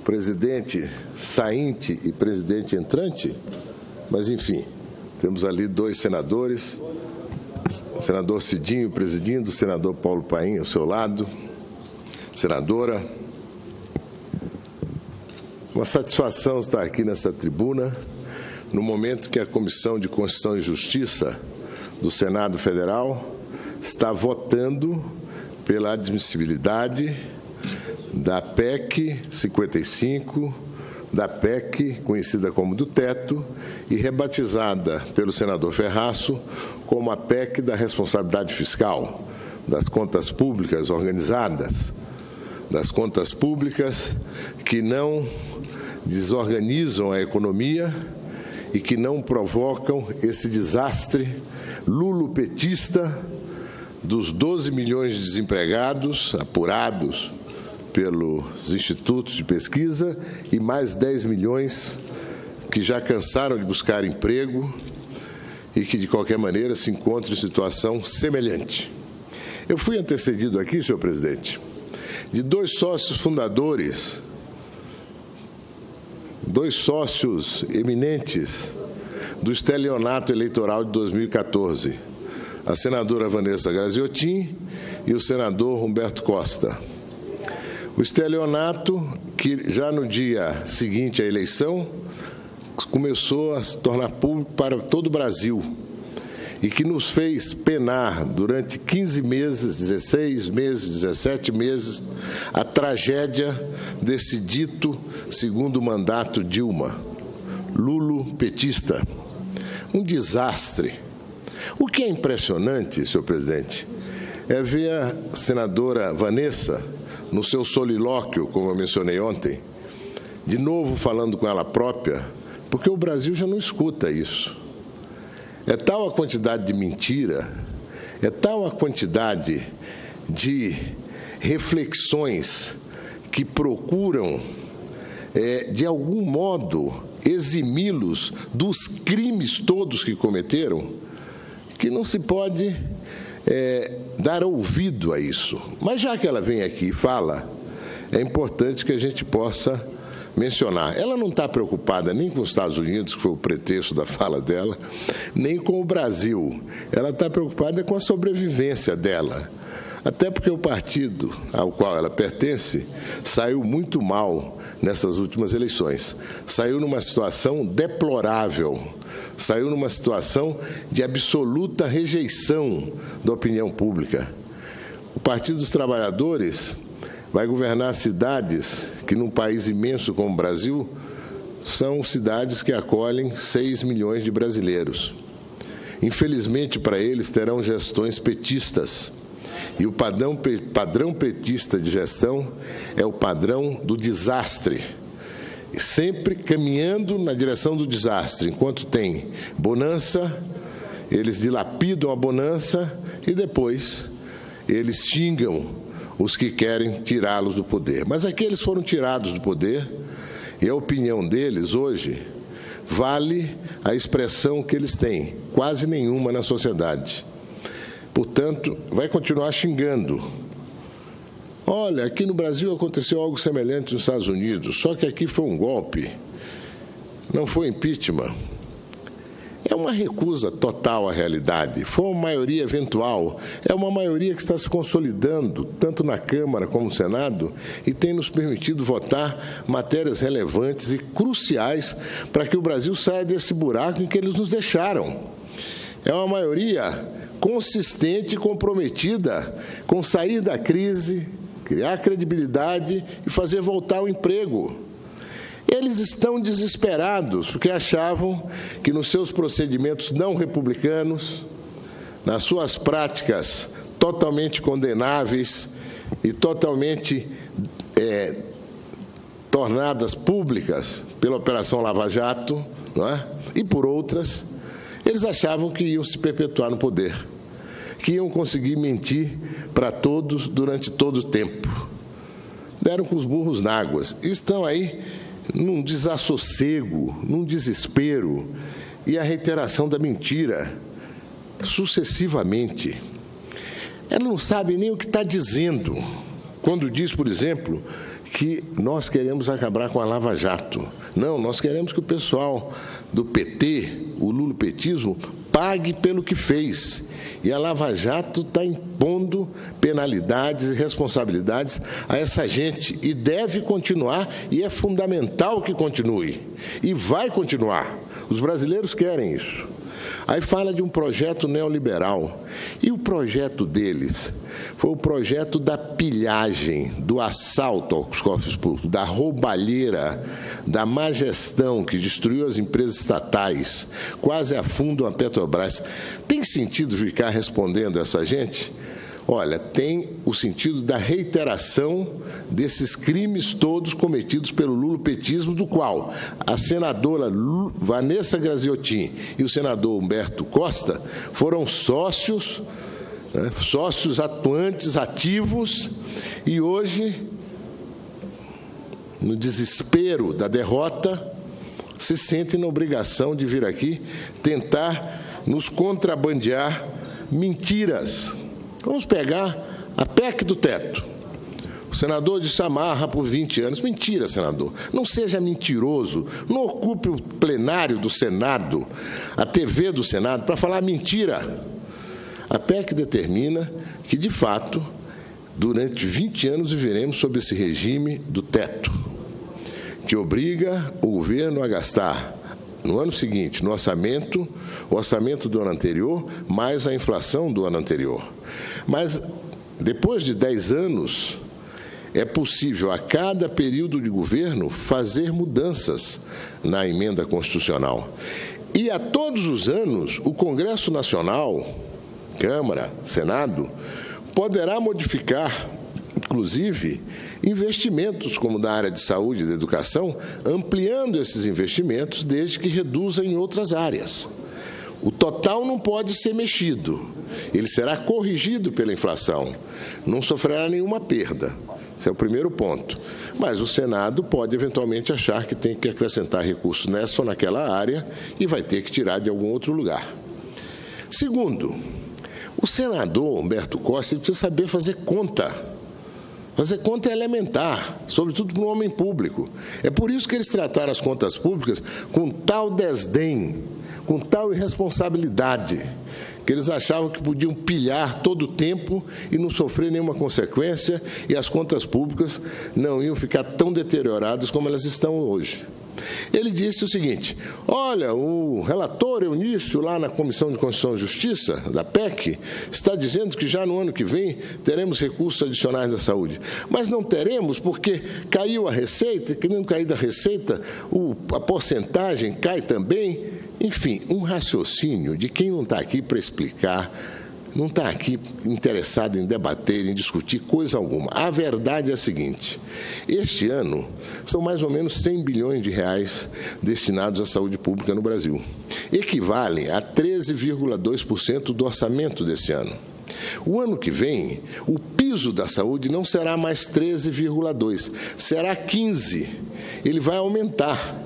Presidente sainte e presidente entrante, mas enfim, temos ali dois senadores, o senador Cidinho presidindo, o senador Paulo Paim ao seu lado, senadora. Uma satisfação estar aqui nessa tribuna, no momento que a Comissão de Constituição e Justiça do Senado Federal está votando pela admissibilidade da PEC 55, da PEC conhecida como do teto e rebatizada pelo senador Ferraço como a PEC da responsabilidade fiscal, das contas públicas organizadas, das contas públicas que não desorganizam a economia e que não provocam esse desastre lulopetista dos 12 milhões de desempregados apurados pelos institutos de pesquisa e mais 10 milhões que já cansaram de buscar emprego e que, de qualquer maneira, se encontram em situação semelhante. Eu fui antecedido aqui, senhor presidente, de dois sócios fundadores, dois sócios eminentes do estelionato eleitoral de 2014, a senadora Vanessa Graziotin e o senador Humberto Costa. O estelionato que já no dia seguinte à eleição começou a se tornar público para todo o Brasil e que nos fez penar durante 15 meses, 16 meses, 17 meses, a tragédia desse dito segundo mandato Dilma, lulopetista. Um desastre. O que é impressionante, senhor presidente, é ver a senadora Vanessa, no seu solilóquio, como eu mencionei ontem, de novo falando com ela própria, porque o Brasil já não escuta isso. É tal a quantidade de mentira, é tal a quantidade de reflexões que procuram, de algum modo, eximi-los dos crimes todos que cometeram, que não se pode dar ouvido a isso. Mas já que ela vem aqui e fala, é importante que a gente possa mencionar. Ela não está preocupada nem com os Estados Unidos, que foi o pretexto da fala dela, nem com o Brasil. Ela está preocupada com a sobrevivência dela. Até porque o partido ao qual ela pertence saiu muito mal nessas últimas eleições. Saiu numa situação deplorável, saiu numa situação de absoluta rejeição da opinião pública. O Partido dos Trabalhadores vai governar cidades que, num país imenso como o Brasil, são cidades que acolhem 6 milhões de brasileiros. Infelizmente, para eles, terão gestões petistas. E o padrão petista de gestão é o padrão do desastre, sempre caminhando na direção do desastre. Enquanto tem bonança, eles dilapidam a bonança e depois eles xingam os que querem tirá-los do poder. Mas aqueles foram tirados do poder e a opinião deles hoje vale a expressão que eles têm, quase nenhuma na sociedade. Portanto, vai continuar xingando. Olha, aqui no Brasil aconteceu algo semelhante nos Estados Unidos, só que aqui foi um golpe, não foi impeachment. É uma recusa total à realidade, foi uma maioria eventual, é uma maioria que está se consolidando, tanto na Câmara como no Senado, e tem nos permitido votar matérias relevantes e cruciais para que o Brasil saia desse buraco em que eles nos deixaram. É uma maioria consistente e comprometida com sair da crise, criar credibilidade e fazer voltar o emprego. Eles estão desesperados porque achavam que nos seus procedimentos não republicanos, nas suas práticas totalmente condenáveis e totalmente tornadas públicas pela Operação Lava Jato, não é? E por outras, eles achavam que iam se perpetuar no poder, que iam conseguir mentir para todos durante todo o tempo. Deram com os burros na água. Estão aí num desassossego, num desespero e a reiteração da mentira sucessivamente. ela não sabe nem o que está dizendo. Quando diz, por exemplo, que nós queremos acabar com a Lava Jato. Não, nós queremos que o pessoal do PT, o lulopetismo, pague pelo que fez. E a Lava Jato está impondo penalidades e responsabilidades a essa gente. E deve continuar, e é fundamental que continue. E vai continuar. Os brasileiros querem isso. Aí fala de um projeto neoliberal. E o projeto deles foi o projeto da pilhagem, do assalto aos cofres públicos, da roubalheira, da má gestão que destruiu as empresas estatais, quase afundam a Petrobras. Tem sentido ficar respondendo essa gente? Olha, tem o sentido da reiteração desses crimes todos cometidos pelo lulopetismo, do qual a senadora Vanessa Graziotin e o senador Humberto Costa foram sócios, sócios atuantes, ativos, e hoje, no desespero da derrota, se sentem na obrigação de vir aqui tentar nos contrabandear mentiras. Vamos pegar a PEC do teto. O senador disse amarra por 20 anos. Mentira, senador. Não seja mentiroso. Não ocupe o plenário do Senado, a TV do Senado, para falar mentira. A PEC determina que, de fato, durante 20 anos viveremos sob esse regime do teto, que obriga o governo a gastar no ano seguinte, no orçamento, o orçamento do ano anterior, mais a inflação do ano anterior. Mas, depois de 10 anos, é possível, a cada período de governo, fazer mudanças na emenda constitucional. E, a todos os anos, o Congresso Nacional, Câmara, Senado, poderá modificar, inclusive, investimentos como da área de saúde e da educação, ampliando esses investimentos desde que reduza em outras áreas. O total não pode ser mexido, ele será corrigido pela inflação, não sofrerá nenhuma perda. Esse é o primeiro ponto. Mas o Senado pode eventualmente achar que tem que acrescentar recursos nessa ou naquela área e vai ter que tirar de algum outro lugar. Segundo, o senador Humberto Costa precisa saber fazer conta. Fazer conta é elementar, sobretudo para um homem público. É por isso que eles trataram as contas públicas com tal desdém, com tal irresponsabilidade, que eles achavam que podiam pilhar todo o tempo e não sofrer nenhuma consequência, e as contas públicas não iam ficar tão deterioradas como elas estão hoje. Ele disse o seguinte: olha, o relator Eunício, lá na Comissão de Constituição e Justiça, da PEC, está dizendo que já no ano que vem teremos recursos adicionais da saúde. Mas não teremos porque caiu a receita, que não cair da receita, a porcentagem cai também. Enfim, um raciocínio de quem não está aqui para explicar, não está aqui interessado em debater, em discutir coisa alguma. A verdade é a seguinte: este ano são mais ou menos 100 bilhões de reais destinados à saúde pública no Brasil. Equivalem a 13,2% do orçamento deste ano. O ano que vem, o piso da saúde não será mais 13,2%, será 15%. Ele vai aumentar.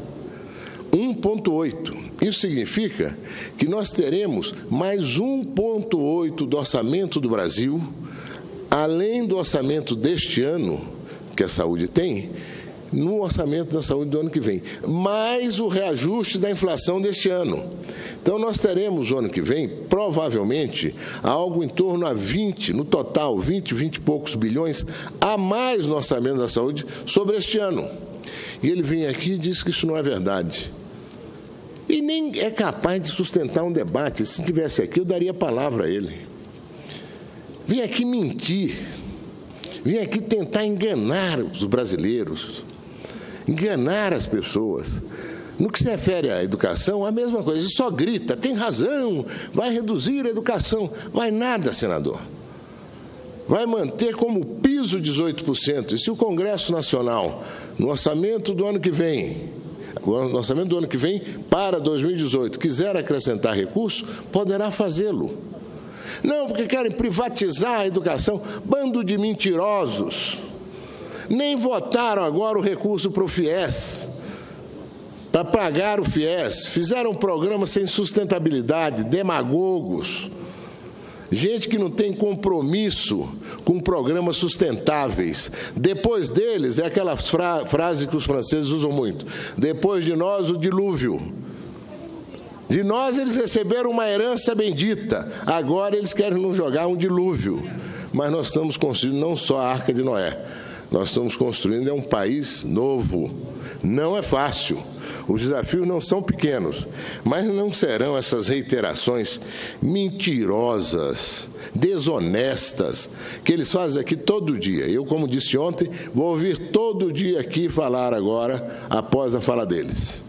1,8%. Isso significa que nós teremos mais 1,8% do orçamento do Brasil, além do orçamento deste ano, que a saúde tem, no orçamento da saúde do ano que vem, mais o reajuste da inflação deste ano. Então, nós teremos, o ano que vem, provavelmente, algo em torno a 20, no total, 20 e poucos bilhões a mais no orçamento da saúde sobre este ano. E ele vem aqui e diz que isso não é verdade. E nem é capaz de sustentar um debate. Se estivesse aqui, eu daria a palavra a ele. Vem aqui mentir. Vem aqui tentar enganar os brasileiros. Enganar as pessoas. No que se refere à educação, a mesma coisa. Ele só grita, tem razão, vai reduzir a educação. Vai nada, senador. Vai manter como piso 18%. E se o Congresso Nacional, no orçamento do ano que vem, no orçamento do ano que vem, para 2018, quiser acrescentar recursos, poderá fazê-lo. Não, porque querem privatizar a educação. Bando de mentirosos. Nem votaram agora o recurso para o FIES, para pagar o FIES. Fizeram um programa sem sustentabilidade, demagogos. gente que não tem compromisso com programas sustentáveis. Depois deles, é aquela frase que os franceses usam muito: depois de nós, o dilúvio. De nós eles receberam uma herança bendita, agora eles querem nos jogar um dilúvio. Mas nós estamos construindo não só a Arca de Noé, nós estamos construindo um país novo. Não é fácil. Os desafios não são pequenos, mas não serão essas reiterações mentirosas, desonestas, que eles fazem aqui todo dia. Eu, como disse ontem, vou ouvir todo dia aqui falar agora, após a fala deles,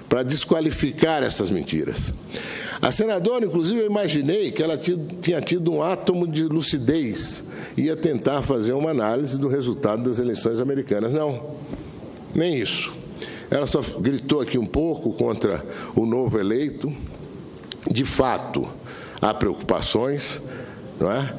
para desqualificar essas mentiras. A senadora, inclusive, eu imaginei que ela tinha tido um átomo de lucidez, ia tentar fazer uma análise do resultado das eleições americanas. Não, nem isso. Ela só gritou aqui um pouco contra o novo eleito. De fato, há preocupações, não é?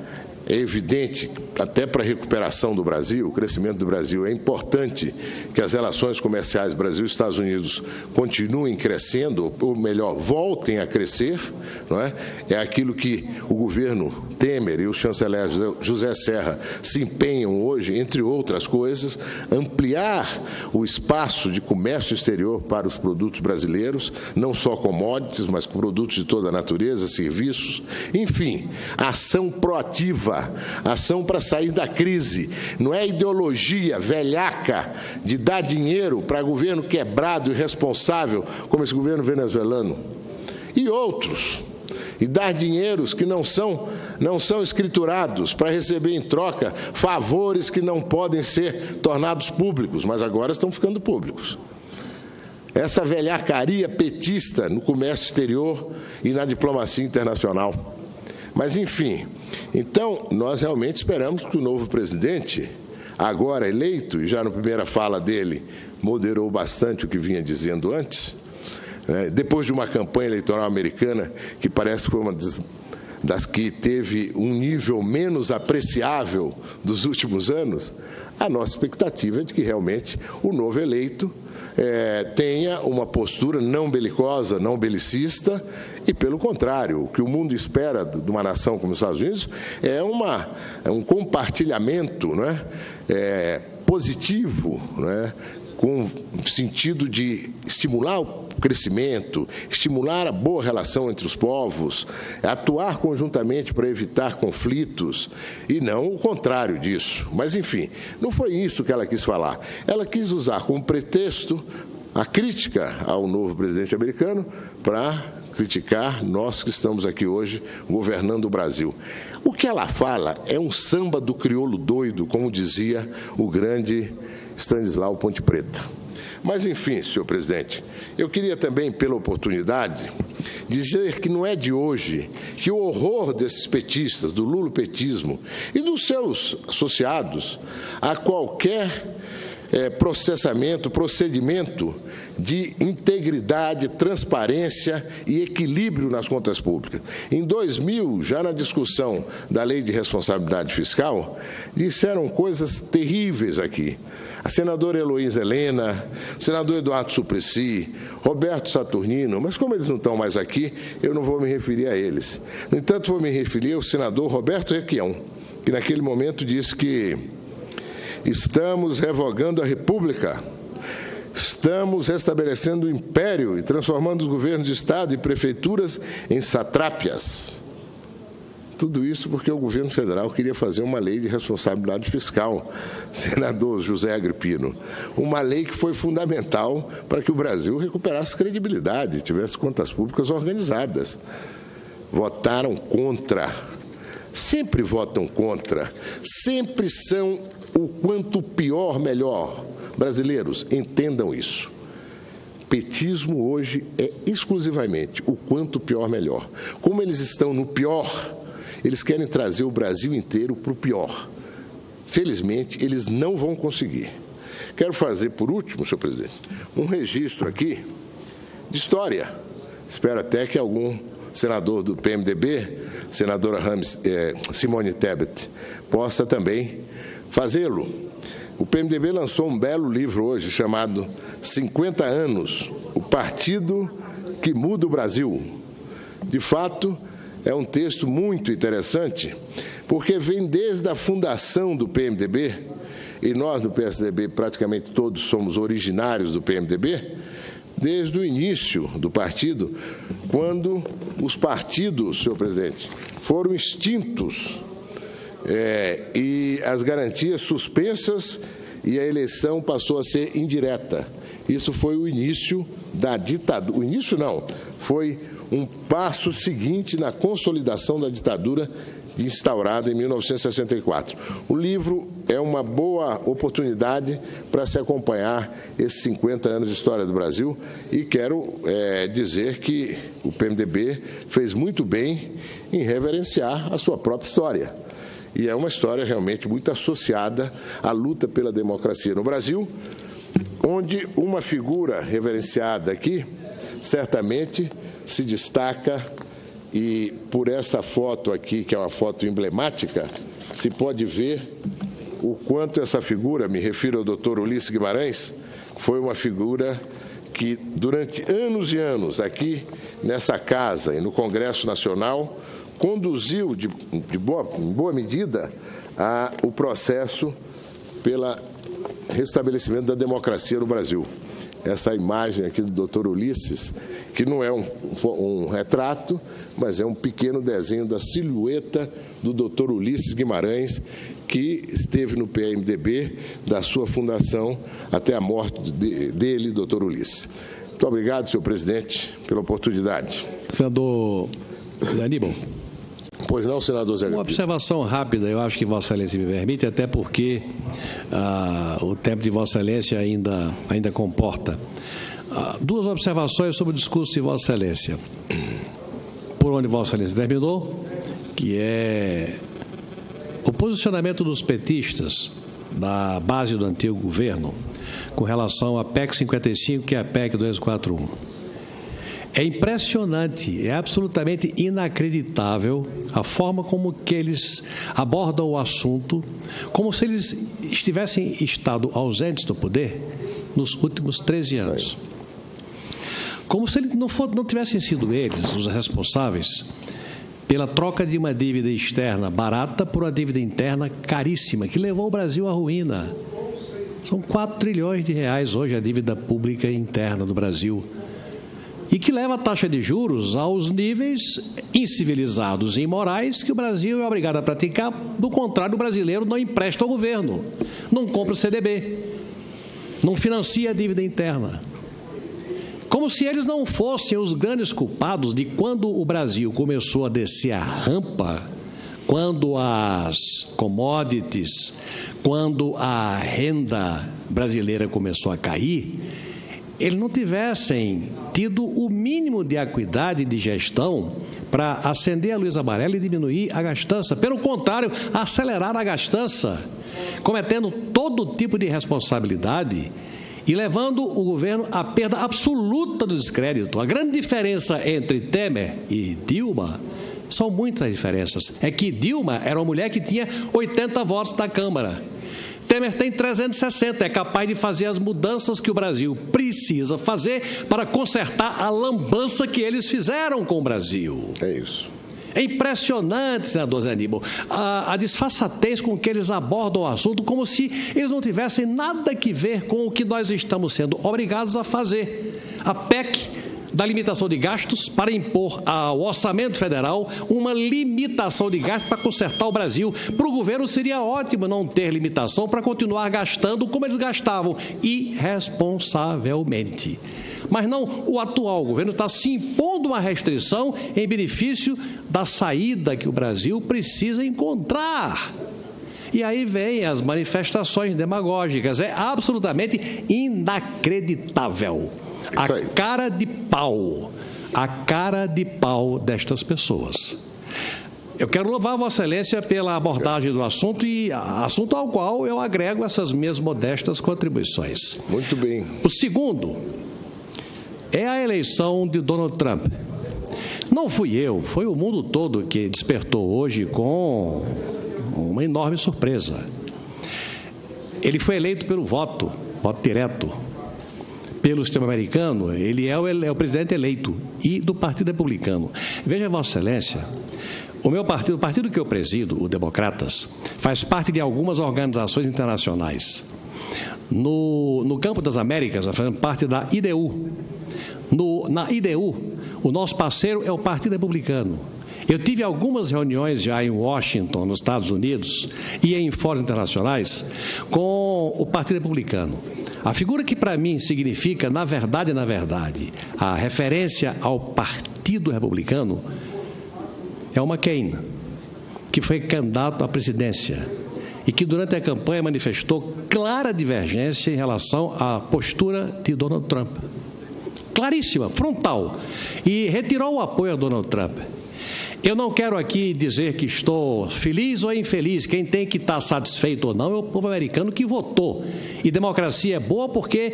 É evidente, até para a recuperação do Brasil, o crescimento do Brasil, é importante que as relações comerciais Brasil e Estados Unidos continuem crescendo, ou melhor, voltem a crescer, não é? É aquilo que o governo Temer e o chanceler José Serra se empenham hoje, entre outras coisas, ampliar o espaço de comércio exterior para os produtos brasileiros, não só commodities, mas produtos de toda a natureza, serviços, enfim, ação proativa, ação para sair da crise. Não é ideologia velhaca de dar dinheiro para governo quebrado e irresponsável, como esse governo venezuelano, e outros. E dar dinheiros que não são escriturados para receber em troca favores que não podem ser tornados públicos, mas agora estão ficando públicos. Essa velhacaria petista no comércio exterior e na diplomacia internacional. Mas, enfim, então, nós realmente esperamos que o novo presidente, agora eleito, e já na primeira fala dele moderou bastante o que vinha dizendo antes, depois de uma campanha eleitoral americana que parece que foi uma das que teve um nível menos apreciável dos últimos anos, a nossa expectativa é de que realmente o novo eleito tenha uma postura não belicosa, não belicista, e pelo contrário, o que o mundo espera de uma nação como os Estados Unidos é um compartilhamento, não é? Positivo, não é? Com sentido de estimular o crescimento, estimular a boa relação entre os povos, atuar conjuntamente para evitar conflitos, e não o contrário disso. Mas, enfim, não foi isso que ela quis falar. Ela quis usar como pretexto a crítica ao novo presidente americano para criticar nós que estamos aqui hoje governando o Brasil. O que ela fala é um samba do crioulo doido, como dizia o grande Stanislau Ponte Preta. Mas, enfim, senhor presidente, eu queria também, pela oportunidade, dizer que não é de hoje que o horror desses petistas, do lulopetismo e dos seus associados a qualquer procedimento de integridade, transparência e equilíbrio nas contas públicas. Em 2000, já na discussão da Lei de Responsabilidade Fiscal, disseram coisas terríveis aqui. A senadora Heloísa Helena, o senador Eduardo Suplicy, Roberto Saturnino, mas como eles não estão mais aqui, eu não vou me referir a eles. No entanto, vou me referir ao senador Roberto Requião, que naquele momento disse que estamos revogando a República, estamos restabelecendo o império e transformando os governos de Estado e prefeituras em satrápias. Tudo isso porque o governo federal queria fazer uma lei de responsabilidade fiscal, senador José Agripino. Uma lei que foi fundamental para que o Brasil recuperasse credibilidade, tivesse contas públicas organizadas. Votaram contra. Sempre votam contra. Sempre são o quanto pior, melhor. Brasileiros, entendam isso. Petismo hoje é exclusivamente o quanto pior, melhor. Como eles estão no pior, eles querem trazer o Brasil inteiro para o pior. Felizmente, eles não vão conseguir. Quero fazer, por último, senhor presidente, um registro aqui de história. Espero até que algum senador do PMDB, senadora Simone Tebet, possa também fazê-lo. O PMDB lançou um belo livro hoje chamado 50 anos, o partido que muda o Brasil. De fato, é um texto muito interessante, porque vem desde a fundação do PMDB, e nós do PSDB praticamente todos somos originários do PMDB, desde o início do partido, quando os partidos, senhor presidente, foram extintos e as garantias suspensas e a eleição passou a ser indireta. Isso foi o início da ditadura. O início não, foi um passo seguinte na consolidação da ditadura instaurada em 1964. O livro é uma boa oportunidade para se acompanhar esses 50 anos de história do Brasil e quero dizer que o PMDB fez muito bem em reverenciar a sua própria história. E é uma história realmente muito associada à luta pela democracia no Brasil, onde uma figura reverenciada aqui certamente se destaca, e por essa foto aqui, que é uma foto emblemática, se pode ver o quanto essa figura, me refiro ao Dr. Ulisses Guimarães, foi uma figura que durante anos e anos aqui nessa casa e no Congresso Nacional conduziu em boa medida o processo pelo restabelecimento da democracia no Brasil. Essa imagem aqui do Dr. Ulisses, que não é um retrato, mas é um pequeno desenho da silhueta do Dr. Ulisses Guimarães, que esteve no PMDB da sua fundação até a morte dele, Dr. Ulisses. Muito obrigado, senhor presidente, pela oportunidade. Senador Zé Aníbal. Pois não, senador Zé Aníbal. Uma observação rápida, eu acho que Vossa Excelência me permite, até porque o tempo de Vossa Excelência ainda comporta. Duas observações sobre o discurso de Vossa Excelência. Por onde Vossa Excelência terminou, que é o posicionamento dos petistas da base do antigo governo com relação à PEC 55, que é a PEC 241. É impressionante, é absolutamente inacreditável a forma como que eles abordam o assunto, como se eles tivessem estado ausentes do poder nos últimos 13 anos. Como se eles não tivessem sido eles os responsáveis pela troca de uma dívida externa barata por uma dívida interna caríssima, que levou o Brasil à ruína. São 4 trilhões de reais hoje a dívida pública interna do Brasil, e que leva a taxa de juros aos níveis incivilizados e imorais que o Brasil é obrigado a praticar. Do contrário, o brasileiro não empresta ao governo, não compra o CDB, não financia a dívida interna. Como se eles não fossem os grandes culpados de quando o Brasil começou a descer a rampa, quando as commodities, quando a renda brasileira começou a cair, eles não tivessem tido o mínimo de acuidade de gestão para acender a luz amarela e diminuir a gastança. Pelo contrário, acelerar a gastança, cometendo todo tipo de responsabilidade e levando o governo à perda absoluta do descrédito. A grande diferença entre Temer e Dilma, são muitas diferenças, é que Dilma era uma mulher que tinha 80 votos da Câmara. Temer tem 360, é capaz de fazer as mudanças que o Brasil precisa fazer para consertar a lambança que eles fizeram com o Brasil. É isso. É impressionante, senador Zé Aníbal, a disfarçatez com que eles abordam o assunto, como se eles não tivessem nada que ver com o que nós estamos sendo obrigados a fazer. A PEC da limitação de gastos para impor ao orçamento federal uma limitação de gastos para consertar o Brasil. Para o governo seria ótimo não ter limitação para continuar gastando como eles gastavam, irresponsavelmente. Mas não, o atual governo está se impondo uma restrição em benefício da saída que o Brasil precisa encontrar. E aí vem as manifestações demagógicas. É absolutamente inacreditável. A cara de pau destas pessoas. Eu quero louvar Vossa Excelência pela abordagem do assunto, e assunto ao qual eu agrego essas minhas modestas contribuições. Muito bem. O segundo é a eleição de Donald Trump. Não fui eu, foi o mundo todo que despertou hoje com uma enorme surpresa. Ele foi eleito pelo voto direto, pelo sistema americano, ele é o presidente eleito e do Partido Republicano. Veja, Vossa Excelência, o partido que eu presido, o Democratas, faz parte de algumas organizações internacionais. No campo das Américas, nós fazemos parte da IDU. Na IDU, o nosso parceiro é o Partido Republicano. Eu tive algumas reuniões já em Washington, nos Estados Unidos, e em fóruns internacionais, com o Partido Republicano. A figura que para mim significa, na verdade, a referência ao Partido Republicano é o McCain, que foi candidato à presidência e que durante a campanha manifestou clara divergência em relação à postura de Donald Trump. Claríssima, frontal, e retirou o apoio a Donald Trump. Eu não quero aqui dizer que estou feliz ou infeliz, quem tem que estar satisfeito ou não é o povo americano que votou. E democracia é boa porque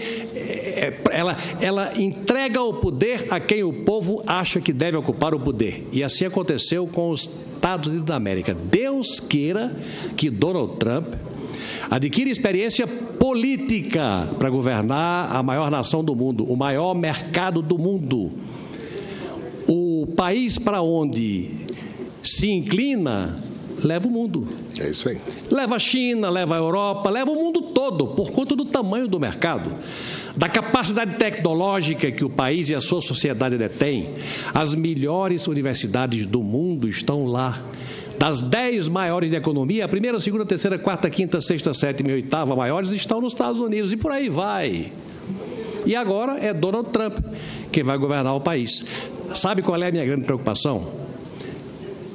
ela entrega o poder a quem o povo acha que deve ocupar o poder. E assim aconteceu com os Estados Unidos da América. Deus queira que Donald Trump adquira experiência política para governar a maior nação do mundo, o maior mercado do mundo. O país para onde se inclina leva o mundo. É isso aí. Leva a China, leva a Europa, leva o mundo todo, por conta do tamanho do mercado, da capacidade tecnológica que o país e a sua sociedade detêm. As melhores universidades do mundo estão lá. Das 10 maiores da economia, a primeira, a segunda, a terceira, a quarta, a quinta, a sexta, a sétima e a oitava maiores estão nos Estados Unidos, e por aí vai. E agora é Donald Trump quem vai governar o país. Sabe qual é a minha grande preocupação?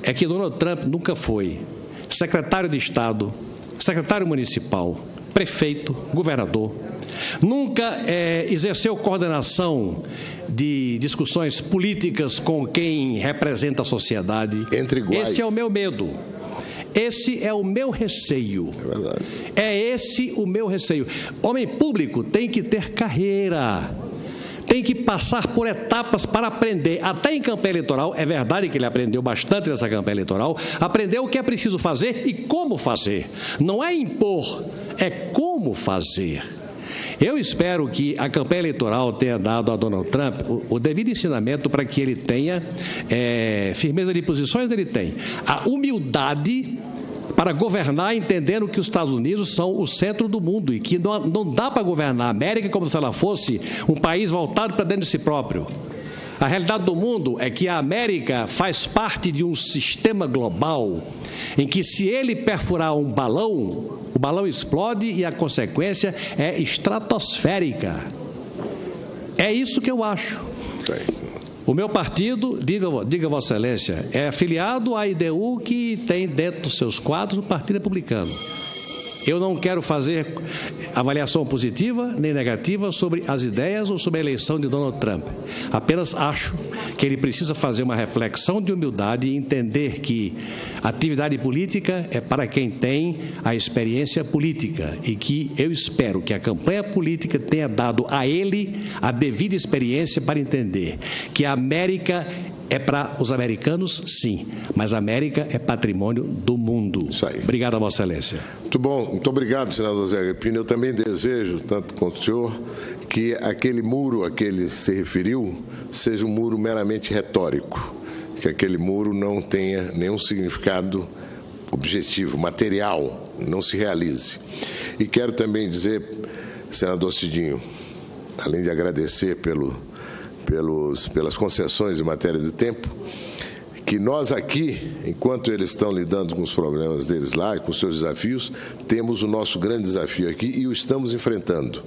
É que Donald Trump nunca foi secretário de Estado, secretário municipal, prefeito, governador. Nunca exerceu coordenação de discussões políticas com quem representa a sociedade. Entre iguais. Esse é o meu medo. Esse é o meu receio. É verdade. É esse o meu receio. Homem público tem que ter carreira, tem que passar por etapas para aprender. Até em campanha eleitoral, é verdade que ele aprendeu bastante nessa campanha eleitoral, aprendeu o que é preciso fazer e como fazer. Não é impor, é como fazer. Eu espero que a campanha eleitoral tenha dado a Donald Trump o devido ensinamento para que ele tenha firmeza de posições, ele tem. A humildade para governar entendendo que os Estados Unidos são o centro do mundo e que não dá para governar a América como se ela fosse um país voltado para dentro de si próprio. A realidade do mundo é que a América faz parte de um sistema global em que, se ele perfurar um balão, o balão explode e a consequência é estratosférica. É isso que eu acho. O meu partido, diga Vossa Excelência, é afiliado à IDU, que tem dentro dos seus quadros o Partido Republicano. Eu não quero fazer avaliação positiva nem negativa sobre as ideias ou sobre a eleição de Donald Trump. Apenas acho que ele precisa fazer uma reflexão de humildade e entender que a atividade política é para quem tem a experiência política e que eu espero que a campanha política tenha dado a ele a devida experiência para entender que a América é para os americanos, sim, mas a América é patrimônio do mundo. Isso aí. Obrigado a Vossa Excelência. Muito bom, muito obrigado, senador Zé Agripino. Eu também desejo, tanto quanto o senhor, que aquele muro a que ele se referiu seja um muro meramente retórico, que aquele muro não tenha nenhum significado objetivo, material, não se realize. E quero também dizer, senador Cidinho, além de agradecer pelas concessões em matéria de tempo, que nós aqui, enquanto eles estão lidando com os problemas deles lá e com os seus desafios, temos o nosso grande desafio aqui e o estamos enfrentando.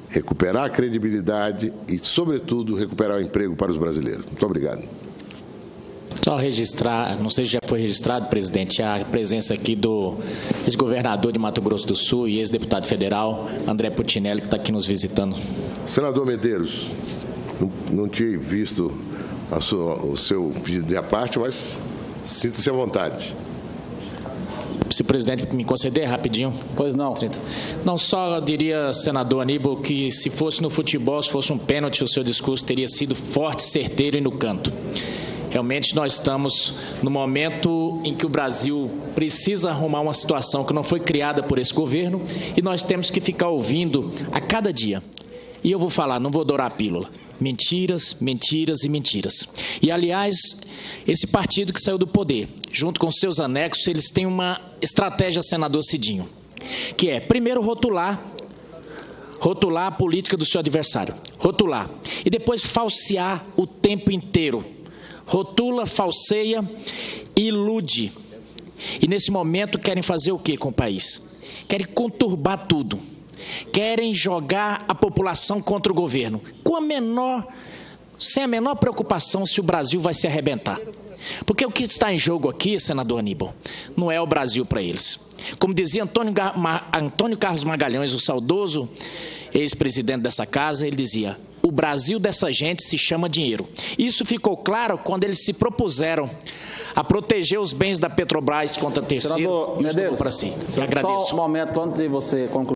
Recuperar a credibilidade e, sobretudo, recuperar o emprego para os brasileiros. Muito obrigado. Só registrar, não sei se já foi registrado, presidente, a presença aqui do ex-governador de Mato Grosso do Sul e ex-deputado federal, André Putinelli, que está aqui nos visitando. Senador Medeiros, não tinha visto o seu pedido de parte, mas sinta-se à vontade. Se o presidente me conceder rapidinho. Pois não. Não, só diria, senador Aníbal, que se fosse no futebol, se fosse um pênalti, o seu discurso teria sido forte, certeiro e no canto. Realmente nós estamos no momento em que o Brasil precisa arrumar uma situação que não foi criada por esse governo e nós temos que ficar ouvindo a cada dia E eu vou falar, não vou dourar a pílula. Mentiras, mentiras e mentiras. E, aliás, esse partido que saiu do poder, junto com seus anexos, eles têm uma estratégia, senador Cidinho, que é, primeiro, rotular a política do seu adversário, rotular, e depois falsear o tempo inteiro. Rotula, falseia e ilude. E, nesse momento, querem fazer o quê com o país? Querem conturbar tudo. Querem jogar a população contra o governo, sem a menor preocupação se o Brasil vai se arrebentar. Porque o que está em jogo aqui, senador Aníbal, não é o Brasil para eles. Como dizia Antônio Carlos Magalhães, o saudoso ex-presidente dessa casa, ele dizia: o Brasil dessa gente se chama dinheiro. Isso ficou claro quando eles se propuseram a proteger os bens da Petrobras contra terceiro. Senador Medeiros, para si. Agradeço. Só um momento antes de você concluir.